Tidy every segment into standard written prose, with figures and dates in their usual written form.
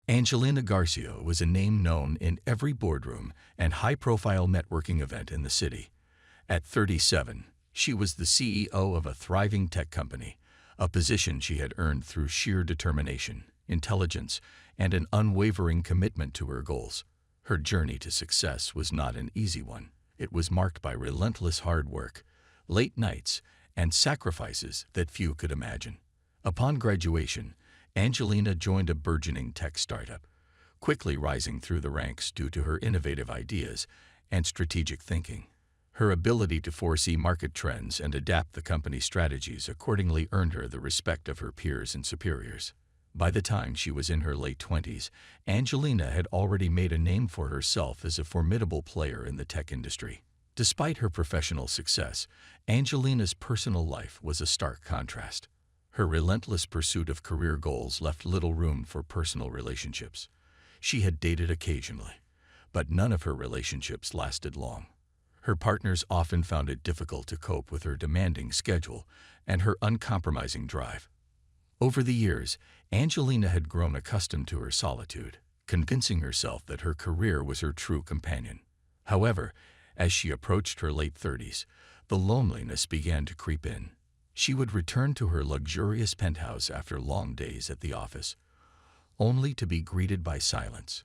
Angelina Garcia was a name known in every boardroom and high-profile networking event in the city. At 37, she was the CEO of a thriving tech company, a position she had earned through sheer determination, intelligence, and an unwavering commitment to her goals. Her journey to success was not an easy one. It was marked by relentless hard work, late nights, and sacrifices that few could imagine. Upon graduation, Angelina joined a burgeoning tech startup, quickly rising through the ranks due to her innovative ideas and strategic thinking. Her ability to foresee market trends and adapt the company's strategies accordingly earned her the respect of her peers and superiors. By the time she was in her late 20s, Angelina had already made a name for herself as a formidable player in the tech industry. Despite her professional success, Angelina's personal life was a stark contrast. Her relentless pursuit of career goals left little room for personal relationships. She had dated occasionally, but none of her relationships lasted long. Her partners often found it difficult to cope with her demanding schedule and her uncompromising drive. Over the years, Angelina had grown accustomed to her solitude, convincing herself that her career was her true companion. However, as she approached her late 30s, the loneliness began to creep in. She would return to her luxurious penthouse after long days at the office, only to be greeted by silence.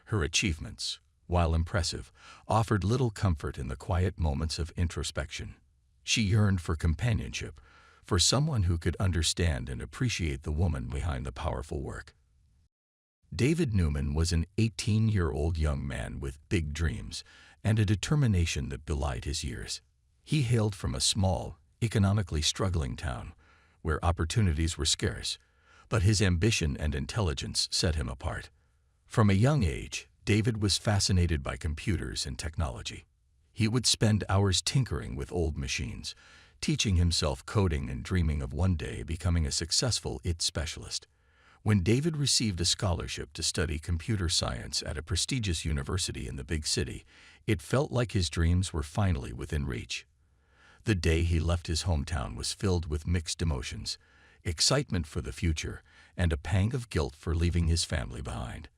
Her achievements, while impressive, offered little comfort in the quiet moments of introspection. She yearned for companionship, for someone who could understand and appreciate the woman behind the powerful work. David Newman was an 18-year-old young man with big dreams and a determination that belied his years. He hailed from a small, economically struggling town where opportunities were scarce, but his ambition and intelligence set him apart. From a young age, David was fascinated by computers and technology. He would spend hours tinkering with old machines, teaching himself coding and dreaming of one day becoming a successful IT specialist. When David received a scholarship to study computer science at a prestigious university in the big city, it felt like his dreams were finally within reach. The day he left his hometown was filled with mixed emotions, excitement for the future, and a pang of guilt for leaving his family behind.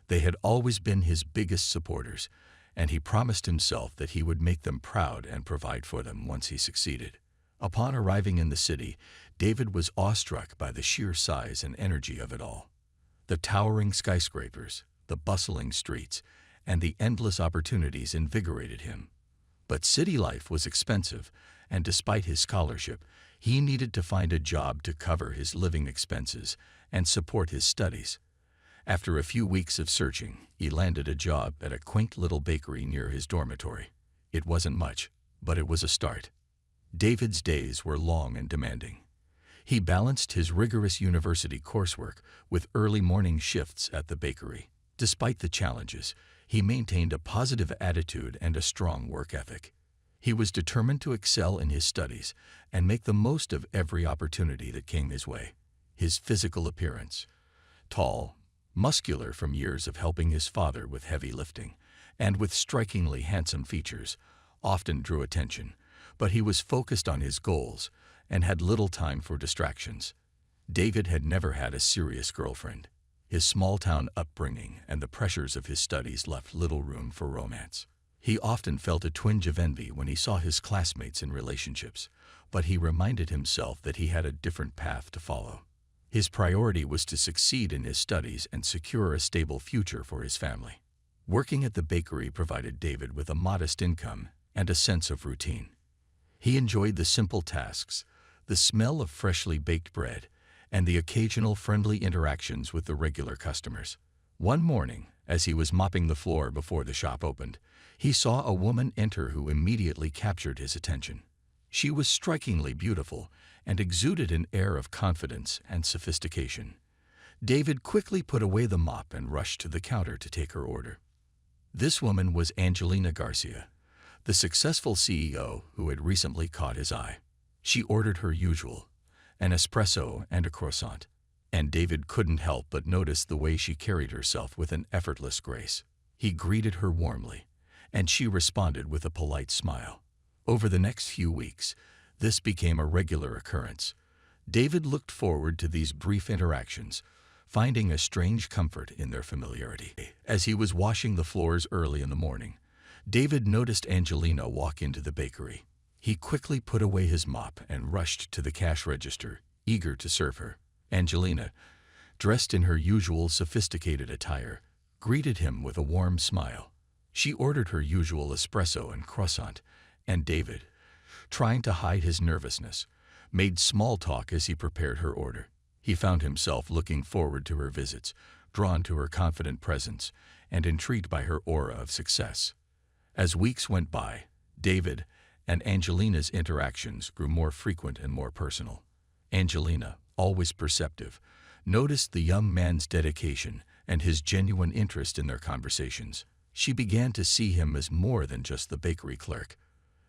They had always been his biggest supporters, and he promised himself that he would make them proud and provide for them once he succeeded. Upon arriving in the city, David was awestruck by the sheer size and energy of it all. The towering skyscrapers, the bustling streets, and the endless opportunities invigorated him. But city life was expensive, and despite his scholarship, he needed to find a job to cover his living expenses and support his studies. After a few weeks of searching, he landed a job at a quaint little bakery near his dormitory. It wasn't much, but it was a start. David's days were long and demanding. He balanced his rigorous university coursework with early morning shifts at the bakery. Despite the challenges, he maintained a positive attitude and a strong work ethic. He was determined to excel in his studies and make the most of every opportunity that came his way. His physical appearance, tall, muscular from years of helping his father with heavy lifting, and with strikingly handsome features, often drew attention, but he was focused on his goals and had little time for distractions. David had never had a serious girlfriend. His small-town upbringing and the pressures of his studies left little room for romance. He often felt a twinge of envy when he saw his classmates in relationships, but he reminded himself that he had a different path to follow. His priority was to succeed in his studies and secure a stable future for his family. Working at the bakery provided David with a modest income and a sense of routine. He enjoyed the simple tasks, the smell of freshly baked bread, and the occasional friendly interactions with the regular customers. One morning, as he was mopping the floor before the shop opened, he saw a woman enter who immediately captured his attention. She was strikingly beautiful and exuded an air of confidence and sophistication. David quickly put away the mop and rushed to the counter to take her order. This woman was Angelina Garcia, the successful CEO who had recently caught his eye. She ordered her usual, an espresso and a croissant, and David couldn't help but notice the way she carried herself with an effortless grace. He greeted her warmly, and she responded with a polite smile. Over the next few weeks, this became a regular occurrence. David looked forward to these brief interactions, finding a strange comfort in their familiarity. As he was washing the floors early in the morning, David noticed Angelina walk into the bakery. He quickly put away his mop and rushed to the cash register, eager to serve her. Angelina, dressed in her usual sophisticated attire, greeted him with a warm smile. She ordered her usual espresso and croissant, and David, trying to hide his nervousness, made small talk as he prepared her order. He found himself looking forward to her visits, drawn to her confident presence, and intrigued by her aura of success. As weeks went by, David and Angelina's interactions grew more frequent and more personal. Angelina, always perceptive, noticed the young man's dedication and his genuine interest in their conversations. She began to see him as more than just the bakery clerk.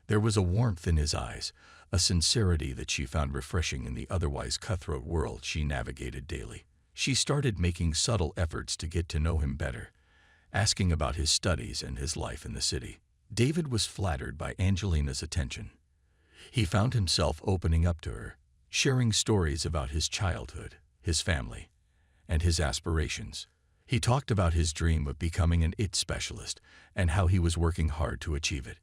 There was a warmth in his eyes, a sincerity that she found refreshing in the otherwise cutthroat world she navigated daily. She started making subtle efforts to get to know him better, asking about his studies and his life in the city. David was flattered by Angelina's attention. He found himself opening up to her, sharing stories about his childhood, his family, and his aspirations. He talked about his dream of becoming an IT specialist and how he was working hard to achieve it.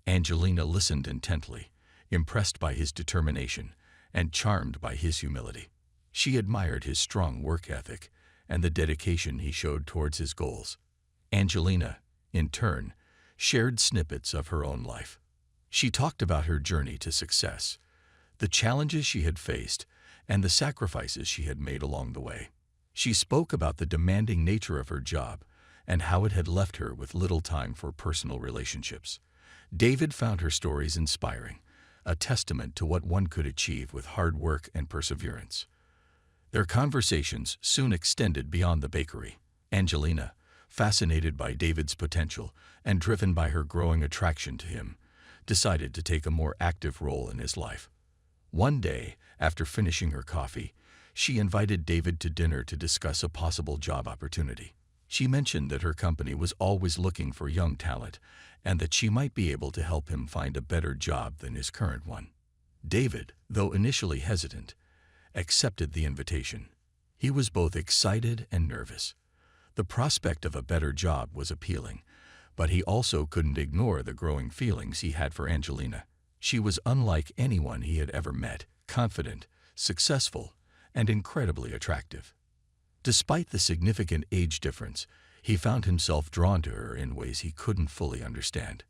Angelina listened intently, impressed by his determination and charmed by his humility. She admired his strong work ethic and the dedication he showed towards his goals. Angelina, in turn, shared snippets of her own life. She talked about her journey to success, the challenges she had faced, and the sacrifices she had made along the way. She spoke about the demanding nature of her job and how it had left her with little time for personal relationships. David found her stories inspiring, a testament to what one could achieve with hard work and perseverance. Their conversations soon extended beyond the bakery. Angelina, fascinated by David's potential and driven by her growing attraction to him, decided to take a more active role in his life. One day, after finishing her coffee, she invited David to dinner to discuss a possible job opportunity. She mentioned that her company was always looking for young talent and that she might be able to help him find a better job than his current one. David, though initially hesitant, accepted the invitation. He was both excited and nervous. The prospect of a better job was appealing, but he also couldn't ignore the growing feelings he had for Angelina. She was unlike anyone he had ever met, confident, successful, and incredibly attractive. Despite the significant age difference, he found himself drawn to her in ways he couldn't fully understand.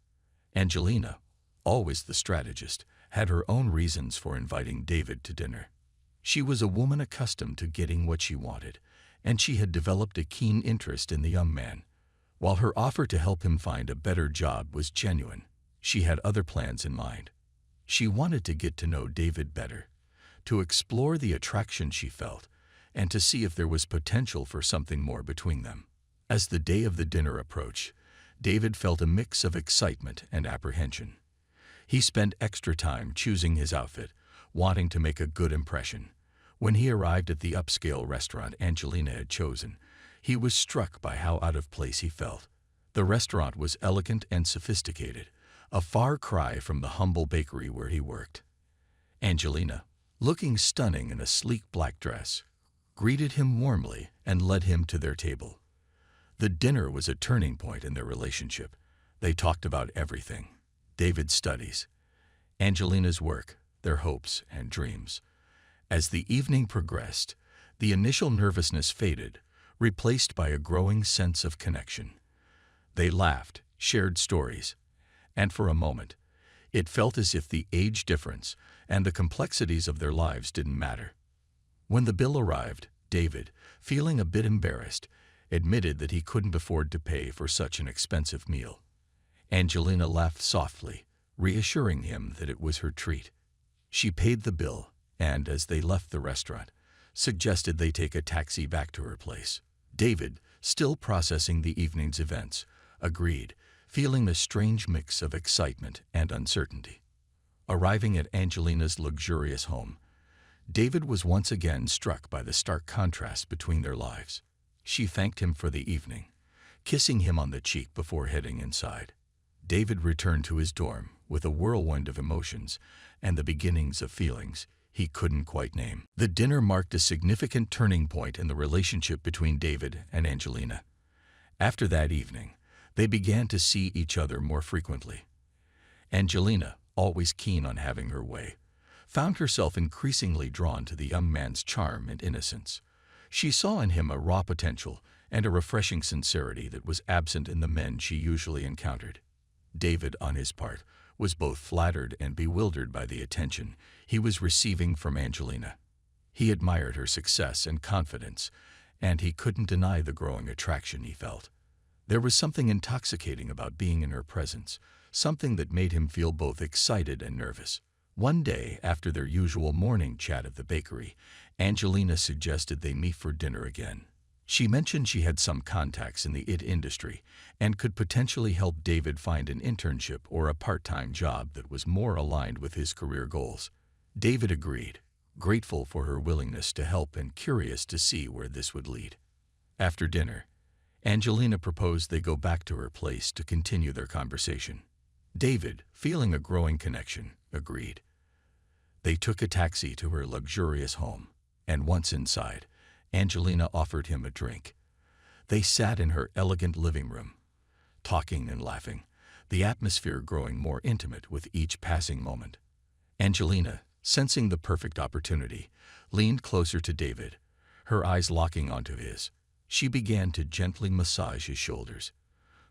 Angelina, always the strategist, had her own reasons for inviting David to dinner. She was a woman accustomed to getting what she wanted, and she had developed a keen interest in the young man. While her offer to help him find a better job was genuine, she had other plans in mind. She wanted to get to know David better, to explore the attraction she felt, and to see if there was potential for something more between them. As the day of the dinner approached, David felt a mix of excitement and apprehension. He spent extra time choosing his outfit, wanting to make a good impression. When he arrived at the upscale restaurant Angelina had chosen, he was struck by how out of place he felt. The restaurant was elegant and sophisticated, a far cry from the humble bakery where he worked. Angelina, looking stunning in a sleek black dress, greeted him warmly and led him to their table. The dinner was a turning point in their relationship. They talked about everything: David's studies, Angelina's work, their hopes and dreams. As the evening progressed, the initial nervousness faded, replaced by a growing sense of connection. They laughed, shared stories, and for a moment, it felt as if the age difference and the complexities of their lives didn't matter. When the bill arrived, David, feeling a bit embarrassed, admitted that he couldn't afford to pay for such an expensive meal. Angelina laughed softly, reassuring him that it was her treat. She paid the bill, and as they left the restaurant, suggested they take a taxi back to her place. David, still processing the evening's events, agreed, feeling a strange mix of excitement and uncertainty. Arriving at Angelina's luxurious home, David was once again struck by the stark contrast between their lives. She thanked him for the evening, kissing him on the cheek before heading inside. David returned to his dorm with a whirlwind of emotions and the beginnings of feelings he couldn't quite name. The dinner marked a significant turning point in the relationship between David and Angelina. After that evening, they began to see each other more frequently. Angelina, always keen on having her way, found herself increasingly drawn to the young man's charm and innocence. She saw in him a raw potential and a refreshing sincerity that was absent in the men she usually encountered. David, on his part, was both flattered and bewildered by the attention he was receiving from Angelina. He admired her success and confidence, and he couldn't deny the growing attraction he felt. There was something intoxicating about being in her presence, something that made him feel both excited and nervous. One day, after their usual morning chat at the bakery, Angelina suggested they meet for dinner again. She mentioned she had some contacts in the IT industry and could potentially help David find an internship or a part-time job that was more aligned with his career goals. David agreed, grateful for her willingness to help and curious to see where this would lead. After dinner, Angelina proposed they go back to her place to continue their conversation. David, feeling a growing connection, agreed. They took a taxi to her luxurious home, and once inside, Angelina offered him a drink. They sat in her elegant living room, talking and laughing, the atmosphere growing more intimate with each passing moment. Angelina, sensing the perfect opportunity, leaned closer to David, her eyes locking onto his. She began to gently massage his shoulders,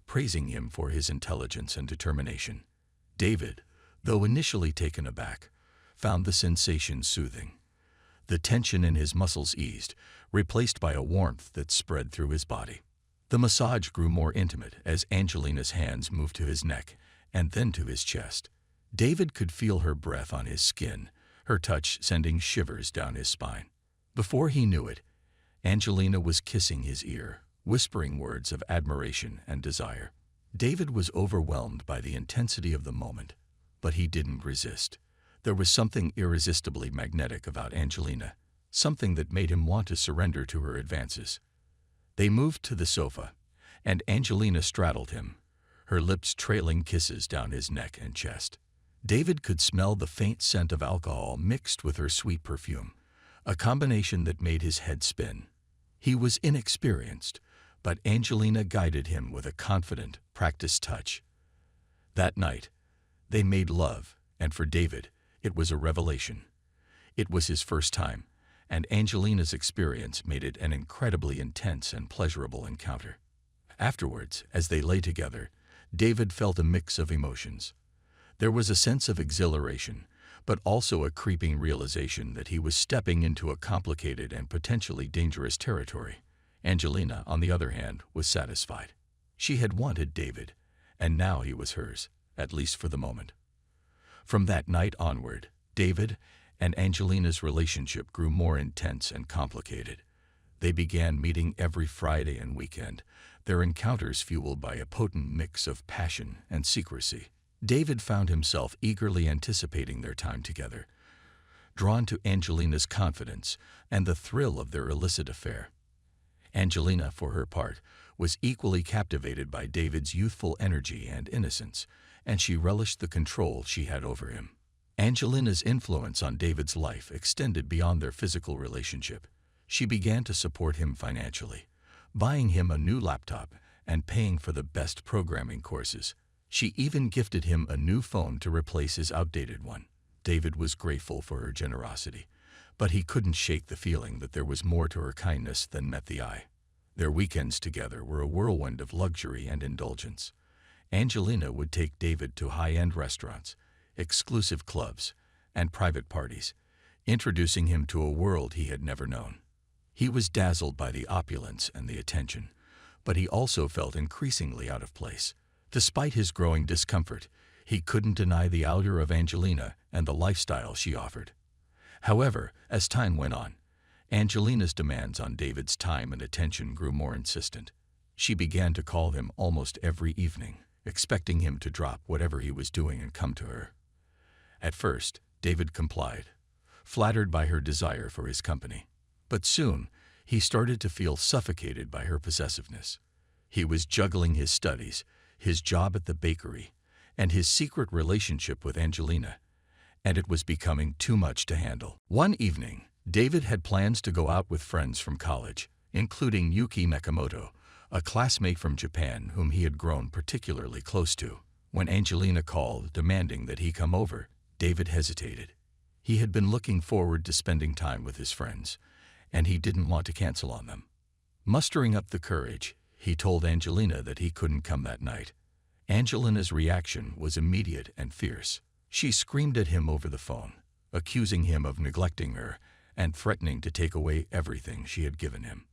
praising him for his intelligence and determination. David, though initially taken aback, found the sensation soothing. The tension in his muscles eased, replaced by a warmth that spread through his body. The massage grew more intimate as Angelina's hands moved to his neck and then to his chest. David could feel her breath on his skin, her touch sending shivers down his spine. Before he knew it, Angelina was kissing his ear, whispering words of admiration and desire. David was overwhelmed by the intensity of the moment, but he didn't resist. There was something irresistibly magnetic about Angelina, something that made him want to surrender to her advances. They moved to the sofa, and Angelina straddled him, her lips trailing kisses down his neck and chest. David could smell the faint scent of alcohol mixed with her sweet perfume, a combination that made his head spin. He was inexperienced, but Angelina guided him with a confident, practiced touch. That night, they made love, and for David, it was a revelation. It was his first time, and Angelina's experience made it an incredibly intense and pleasurable encounter. Afterwards, as they lay together, David felt a mix of emotions. There was a sense of exhilaration, but also a creeping realization that he was stepping into a complicated and potentially dangerous territory. Angelina, on the other hand, was satisfied. She had wanted David, and now he was hers, at least for the moment. From that night onward, David and Angelina's relationship grew more intense and complicated. They began meeting every Friday and weekend, their encounters fueled by a potent mix of passion and secrecy. David found himself eagerly anticipating their time together, drawn to Angelina's confidence and the thrill of their illicit affair. Angelina, for her part, was equally captivated by David's youthful energy and innocence, and she relished the control she had over him. Angelina's influence on David's life extended beyond their physical relationship. She began to support him financially, buying him a new laptop and paying for the best programming courses. She even gifted him a new phone to replace his outdated one. David was grateful for her generosity, but he couldn't shake the feeling that there was more to her kindness than met the eye. Their weekends together were a whirlwind of luxury and indulgence. Angelina would take David to high-end restaurants, exclusive clubs, and private parties, introducing him to a world he had never known. He was dazzled by the opulence and the attention, but he also felt increasingly out of place. Despite his growing discomfort, he couldn't deny the allure of Angelina and the lifestyle she offered. However, as time went on, Angelina's demands on David's time and attention grew more insistent. She began to call him almost every evening, expecting him to drop whatever he was doing and come to her. At first, David complied, flattered by her desire for his company. But soon, he started to feel suffocated by her possessiveness. He was juggling his studies, his job at the bakery, and his secret relationship with Angelina, and it was becoming too much to handle. One evening, David had plans to go out with friends from college, including Yuki Mekamoto, a classmate from Japan whom he had grown particularly close to. When Angelina called, demanding that he come over, David hesitated. He had been looking forward to spending time with his friends, and he didn't want to cancel on them. Mustering up the courage, he told Angelina that he couldn't come that night. Angelina's reaction was immediate and fierce. She screamed at him over the phone, accusing him of neglecting her and threatening to take away everything she had given him.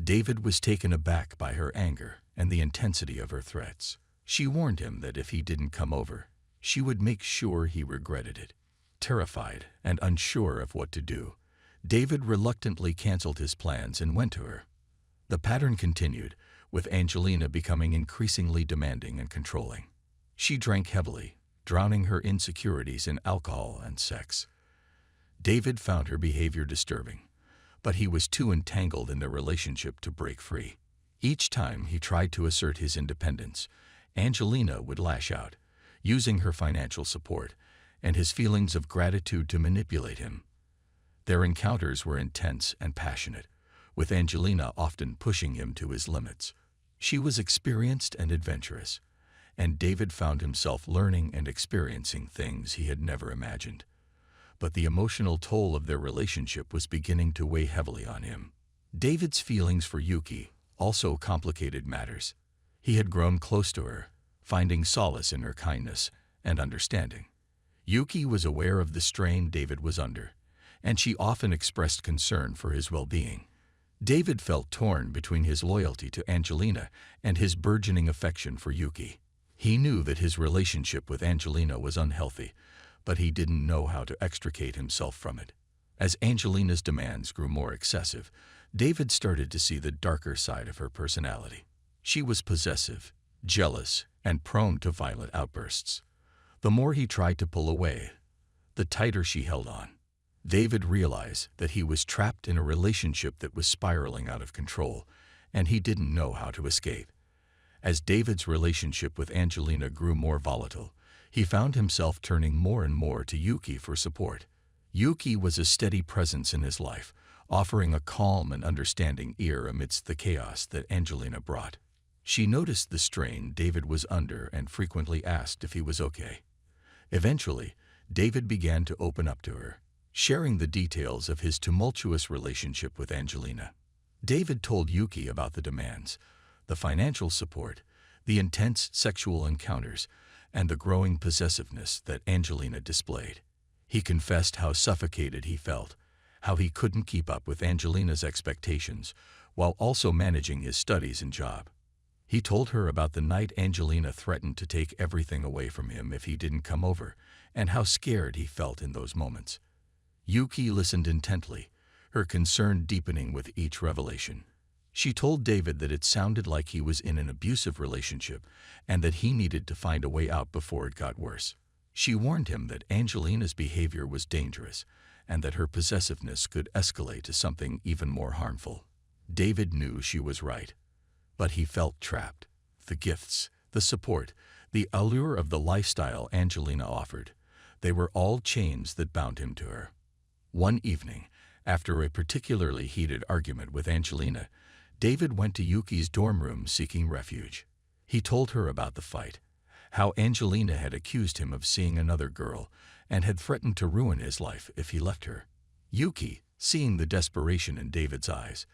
David was taken aback by her anger and the intensity of her threats. She warned him that if he didn't come over, she would make sure he regretted it. Terrified and unsure of what to do, David reluctantly canceled his plans and went to her. The pattern continued, with Angelina becoming increasingly demanding and controlling. She drank heavily, drowning her insecurities in alcohol and sex. David found her behavior disturbing, but he was too entangled in their relationship to break free. Each time he tried to assert his independence, Angelina would lash out, using her financial support and his feelings of gratitude to manipulate him. Their encounters were intense and passionate, with Angelina often pushing him to his limits. She was experienced and adventurous, and David found himself learning and experiencing things he had never imagined. But the emotional toll of their relationship was beginning to weigh heavily on him. David's feelings for Yuki also complicated matters. He had grown close to her, finding solace in her kindness and understanding. Yuki was aware of the strain David was under, and she often expressed concern for his well-being. David felt torn between his loyalty to Angelina and his burgeoning affection for Yuki. He knew that his relationship with Angelina was unhealthy, but he didn't know how to extricate himself from it. As Angelina's demands grew more excessive, David started to see the darker side of her personality. She was possessive, jealous, and prone to violent outbursts. The more he tried to pull away, the tighter she held on. David realized that he was trapped in a relationship that was spiraling out of control, and he didn't know how to escape. As David's relationship with Angelina grew more volatile, he found himself turning more and more to Yuki for support. Yuki was a steady presence in his life, offering a calm and understanding ear amidst the chaos that Angelina brought. She noticed the strain David was under and frequently asked if he was okay. Eventually, David began to open up to her, sharing the details of his tumultuous relationship with Angelina. David told Yuki about the demands, the financial support, the intense sexual encounters, and the growing possessiveness that Angelina displayed. He confessed how suffocated he felt, how he couldn't keep up with Angelina's expectations, while also managing his studies and job. He told her about the night Angelina threatened to take everything away from him if he didn't come over, and how scared he felt in those moments. Yuki listened intently, her concern deepening with each revelation. She told David that it sounded like he was in an abusive relationship and that he needed to find a way out before it got worse. She warned him that Angelina's behavior was dangerous and that her possessiveness could escalate to something even more harmful. David knew she was right, but he felt trapped. The gifts, the support, the allure of the lifestyle Angelina offered, they were all chains that bound him to her. One evening, after a particularly heated argument with Angelina, David went to Yuki's dorm room seeking refuge. He told her about the fight, how Angelina had accused him of seeing another girl and had threatened to ruin his life if he left her. Yuki, seeing the desperation in David's eyes,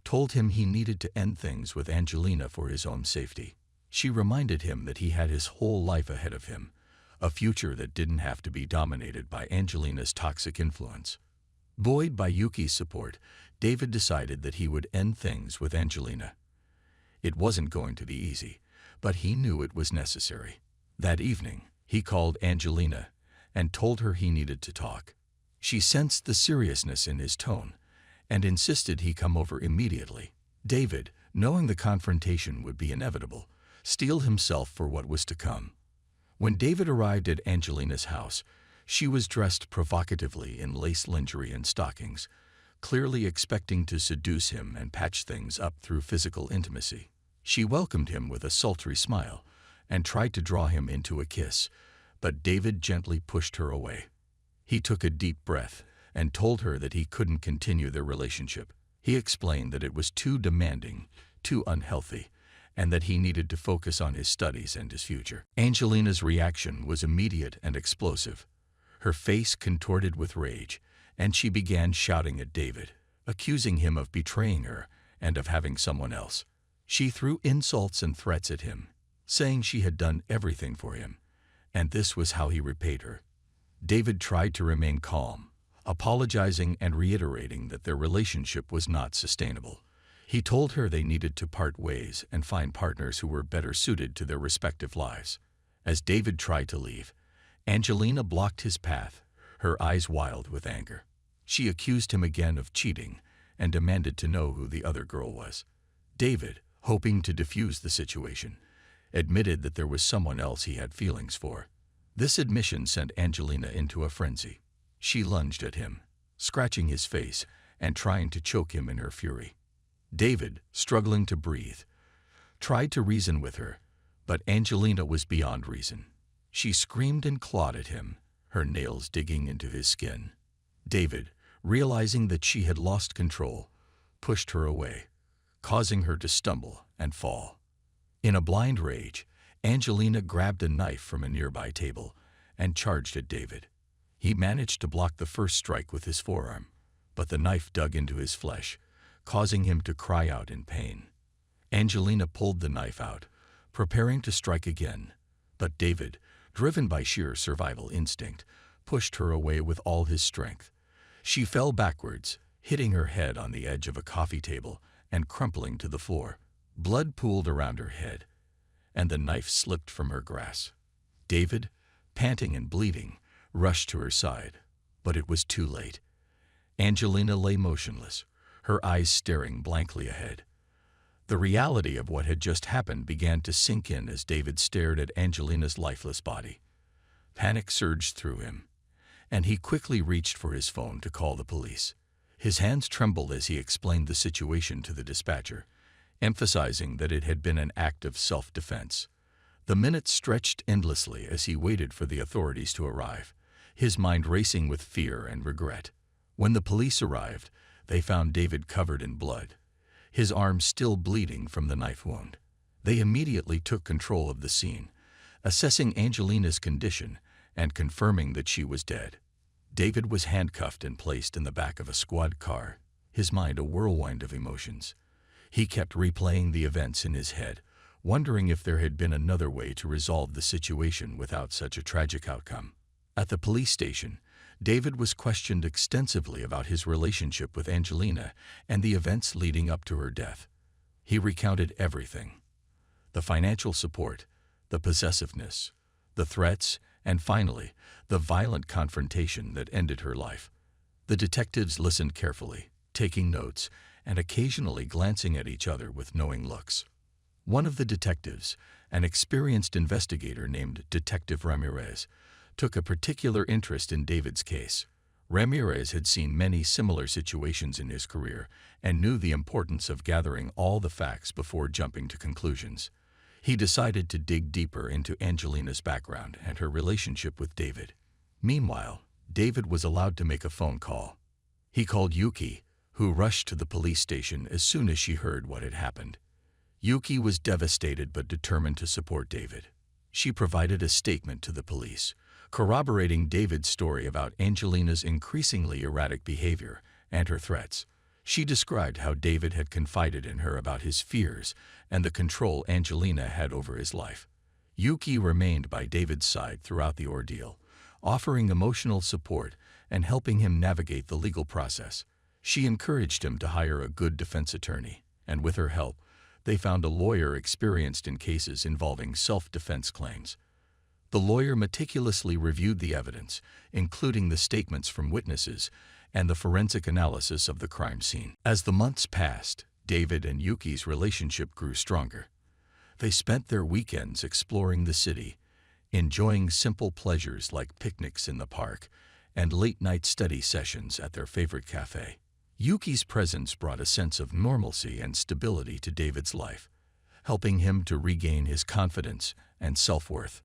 told him he needed to end things with Angelina for his own safety. She reminded him that he had his whole life ahead of him, a future that didn't have to be dominated by Angelina's toxic influence. Buoyed by Yuki's support, David decided that he would end things with Angelina. It wasn't going to be easy, but he knew it was necessary. That evening, he called Angelina and told her he needed to talk. She sensed the seriousness in his tone and insisted he come over immediately. David, knowing the confrontation would be inevitable, steeled himself for what was to come. When David arrived at Angelina's house, she was dressed provocatively in lace lingerie and stockings, clearly expecting to seduce him and patch things up through physical intimacy. She welcomed him with a sultry smile and tried to draw him into a kiss, but David gently pushed her away. He took a deep breath and told her that he couldn't continue their relationship. He explained that it was too demanding, too unhealthy, and that he needed to focus on his studies and his future. Angelina's reaction was immediate and explosive. Her face contorted with rage, and she began shouting at David, accusing him of betraying her and of having someone else. She threw insults and threats at him, saying she had done everything for him, and this was how he repaid her. David tried to remain calm, apologizing and reiterating that their relationship was not sustainable. He told her they needed to part ways and find partners who were better suited to their respective lives. As David tried to leave, Angelina blocked his path, her eyes wild with anger. She accused him again of cheating and demanded to know who the other girl was. David, hoping to defuse the situation, admitted that there was someone else he had feelings for. This admission sent Angelina into a frenzy. She lunged at him, scratching his face and trying to choke him in her fury. David, struggling to breathe, tried to reason with her, but Angelina was beyond reason. She screamed and clawed at him, her nails digging into his skin. David, realizing that she had lost control, pushed her away, causing her to stumble and fall. In a blind rage, Angelina grabbed a knife from a nearby table and charged at David. He managed to block the first strike with his forearm, but the knife dug into his flesh, causing him to cry out in pain. Angelina pulled the knife out, preparing to strike again, but David, driven by sheer survival instinct, pushed her away with all his strength. She fell backwards, hitting her head on the edge of a coffee table and crumpling to the floor. Blood pooled around her head, and the knife slipped from her grasp. David, panting and bleeding, rushed to her side, but it was too late. Angelina lay motionless, her eyes staring blankly ahead. The reality of what had just happened began to sink in as David stared at Angelina's lifeless body. Panic surged through him, and he quickly reached for his phone to call the police. His hands trembled as he explained the situation to the dispatcher, emphasizing that it had been an act of self-defense. The minutes stretched endlessly as he waited for the authorities to arrive, his mind racing with fear and regret. When the police arrived, they found David covered in blood, his arm still bleeding from the knife wound. They immediately took control of the scene, assessing Angelina's condition and confirming that she was dead. David was handcuffed and placed in the back of a squad car, his mind a whirlwind of emotions. He kept replaying the events in his head, wondering if there had been another way to resolve the situation without such a tragic outcome. At the police station, David was questioned extensively about his relationship with Angelina and the events leading up to her death. He recounted everything: the financial support, the possessiveness, the threats, and finally, the violent confrontation that ended her life. The detectives listened carefully, taking notes and occasionally glancing at each other with knowing looks. One of the detectives, an experienced investigator named Detective Ramirez, took a particular interest in David's case. Ramirez had seen many similar situations in his career and knew the importance of gathering all the facts before jumping to conclusions. He decided to dig deeper into Angelina's background and her relationship with David. Meanwhile, David was allowed to make a phone call. He called Yuki, who rushed to the police station as soon as she heard what had happened. Yuki was devastated but determined to support David. She provided a statement to the police, corroborating David's story about Angelina's increasingly erratic behavior and her threats. She described how David had confided in her about his fears and the control Angelina had over his life. Yuki remained by David's side throughout the ordeal, offering emotional support and helping him navigate the legal process. She encouraged him to hire a good defense attorney, and with her help, they found a lawyer experienced in cases involving self-defense claims. The lawyer meticulously reviewed the evidence, including the statements from witnesses and the forensic analysis of the crime scene. As the months passed, David and Yuki's relationship grew stronger. They spent their weekends exploring the city, enjoying simple pleasures like picnics in the park and late-night study sessions at their favorite cafe. Yuki's presence brought a sense of normalcy and stability to David's life, helping him to regain his confidence and self-worth.